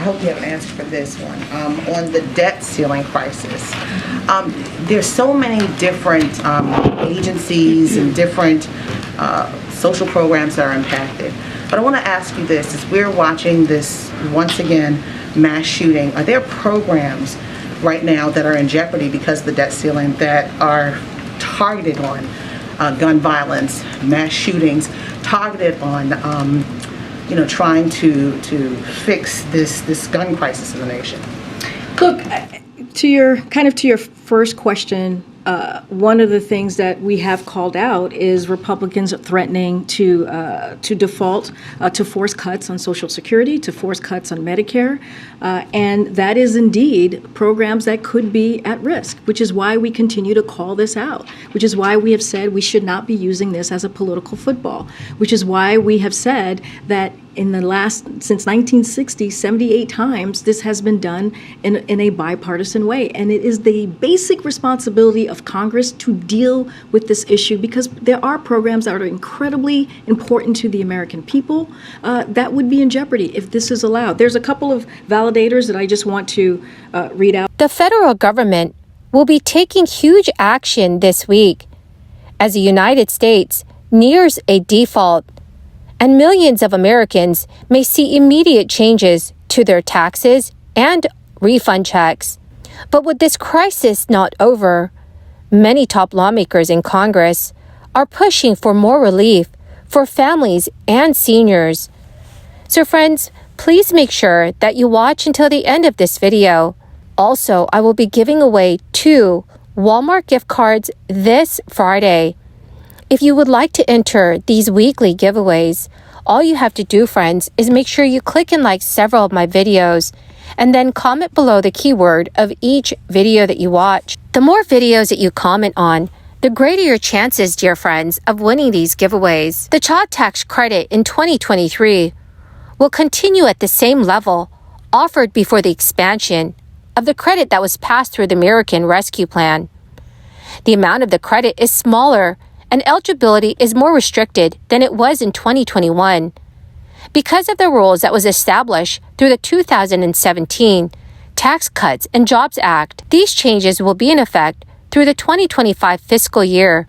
I hope you have an answer for this one. On the debt ceiling crisis, there's so many different agencies and different social programs that are impacted. But I want to ask you this, as we're watching this, once again, mass shooting, are there programs right now that are in jeopardy because of the debt ceiling that are targeted on gun violence, mass shootings, targeted on trying to fix this gun crisis in the nation? Look, to your first question, one of the things that we have called out is Republicans threatening to default, to force cuts on Social Security, to force cuts on Medicare, and that is indeed programs that could be at risk, which is why we continue to call this out, which is why we have said we should not be using this as a political football, which is why we have said that since 1960, 78 times, this has been done in a bipartisan way. And it is the basic responsibility of Congress to deal with this issue, because there are programs that are incredibly important to the American people that would be in jeopardy if this is allowed. There's a couple of validators that I just want to read out. The federal government will be taking huge action this week as the United States nears a default, and millions of Americans may see immediate changes to their taxes and refund checks. But with this crisis not over, many top lawmakers in Congress are pushing for more relief for families and seniors. So friends, please make sure that you watch until the end of this video. Also, I will be giving away 2 Walmart gift cards this Friday. If you would like to enter these weekly giveaways, all you have to do, friends, is make sure you click and like several of my videos and then comment below the keyword of each video that you watch. The more videos that you comment on, the greater your chances, dear friends, of winning these giveaways. The child tax credit in 2023 will continue at the same level offered before the expansion of the credit that was passed through the American Rescue Plan. The amount of the credit is smaller and eligibility is more restricted than it was in 2021. Because of the rules that was established through the 2017 Tax Cuts and Jobs Act, these changes will be in effect through the 2025 fiscal year.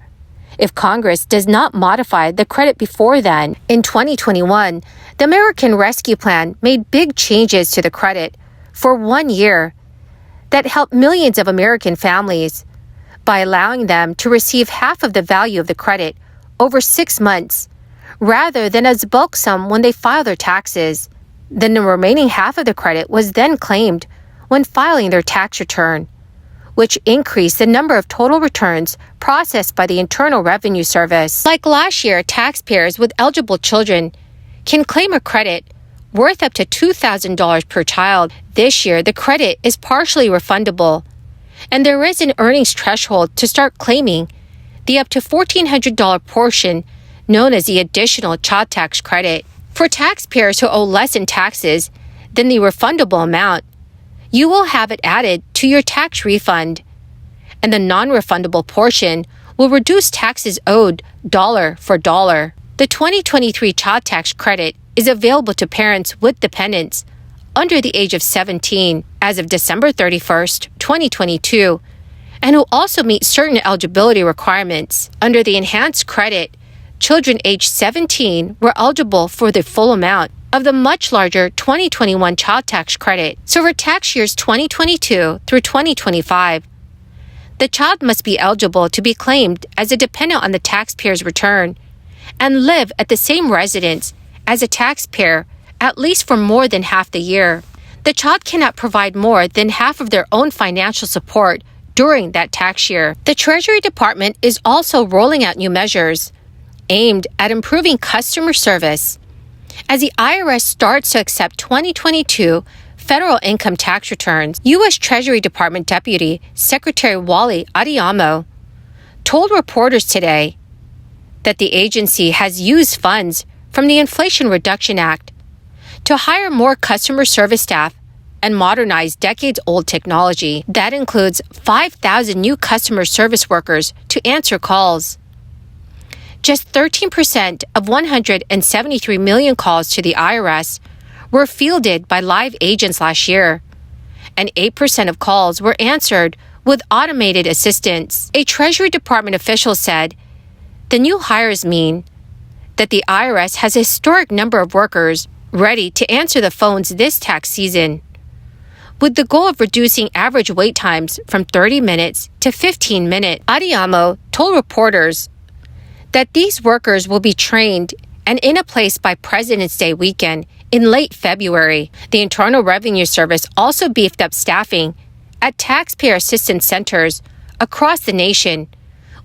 If Congress does not modify the credit before then, in 2021, the American Rescue Plan made big changes to the credit for 1 year that helped millions of American families by allowing them to receive half of the value of the credit over 6 months, rather than as a bulk sum when they file their taxes. Then the remaining half of the credit was then claimed when filing their tax return, which increased the number of total returns processed by the Internal Revenue Service. Like last year, taxpayers with eligible children can claim a credit worth up to $2,000 per child. This year, the credit is partially refundable, and there is an earnings threshold to start claiming the up to $1,400 portion known as the additional child tax credit. For taxpayers who owe less in taxes than the refundable amount, you will have it added to your tax refund, and the non-refundable portion will reduce taxes owed dollar for dollar. The 2023 child tax credit is available to parents with dependents under the age of 17 as of December 31st, 2022, and who also meet certain eligibility requirements. Under the enhanced credit, children aged 17 were eligible for the full amount of the much larger 2021 child tax credit. So for tax years 2022 through 2025, the child must be eligible to be claimed as a dependent on the taxpayer's return and live at the same residence as a taxpayer at least for more than half the year. The child cannot provide more than half of their own financial support during that tax year. The Treasury Department is also rolling out new measures aimed at improving customer service as the IRS starts to accept 2022 federal income tax returns. U.S. Treasury Department Deputy Secretary Wally Adeyemo told reporters today that the agency has used funds from the Inflation Reduction Act to hire more customer service staff and modernize decades-old technology. That includes 5,000 new customer service workers to answer calls. Just 13% of 173 million calls to the IRS were fielded by live agents last year, and 8% of calls were answered with automated assistance. A Treasury Department official said, "The new hires mean that the IRS has a historic number of workers ready to answer the phones this tax season, with the goal of reducing average wait times from 30 minutes to 15 minutes. Adeyemo told reporters that these workers will be trained and in a place by President's Day weekend in late February. The Internal Revenue Service also beefed up staffing at taxpayer assistance centers across the nation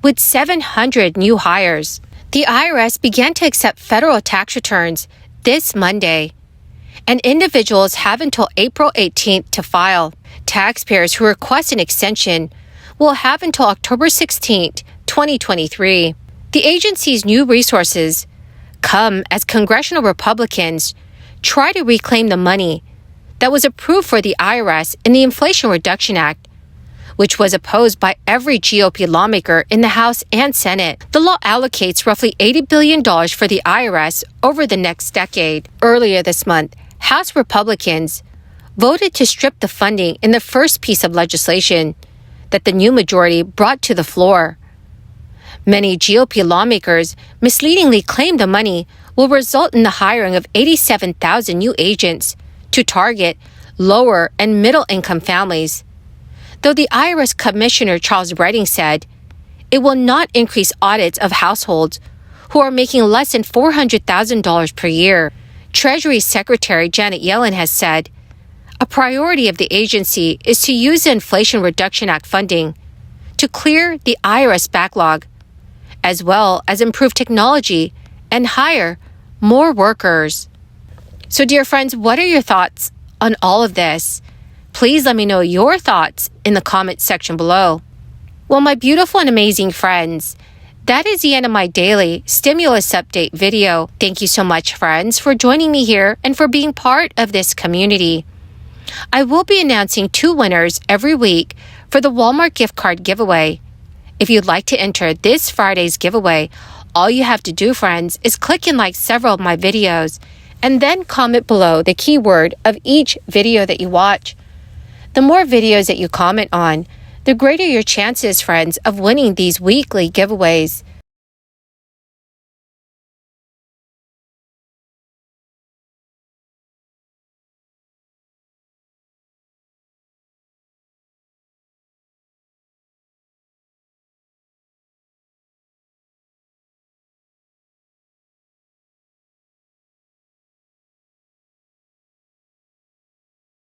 with 700 new hires. The IRS began to accept federal tax returns this Monday, and individuals have until April 18th to file. Taxpayers who request an extension will have until October 16th, 2023. The agency's new resources come as congressional Republicans try to reclaim the money that was approved for the IRS in the Inflation Reduction Act, which was opposed by every GOP lawmaker in the House and Senate. The law allocates roughly $80 billion for the IRS over the next decade. Earlier this month, House Republicans voted to strip the funding in the first piece of legislation that the new majority brought to the floor. Many GOP lawmakers misleadingly claim the money will result in the hiring of 87,000 new agents to target lower and middle-income families, though the IRS Commissioner Charles Redding said it will not increase audits of households who are making less than $400,000 per year. Treasury Secretary Janet Yellen has said a priority of the agency is to use the Inflation Reduction Act funding to clear the IRS backlog, as well as improve technology and hire more workers. So, dear friends, what are your thoughts on all of this? Please let me know your thoughts in the comment section below. Well, my beautiful and amazing friends, that is the end of my daily stimulus update video. Thank you so much, friends, for joining me here and for being part of this community. I will be announcing 2 winners every week for the Walmart gift card giveaway. If you'd like to enter this Friday's giveaway, all you have to do, friends, is click and like several of my videos and then comment below the keyword of each video that you watch. The more videos that you comment on, the greater your chances, friends, of winning these weekly giveaways.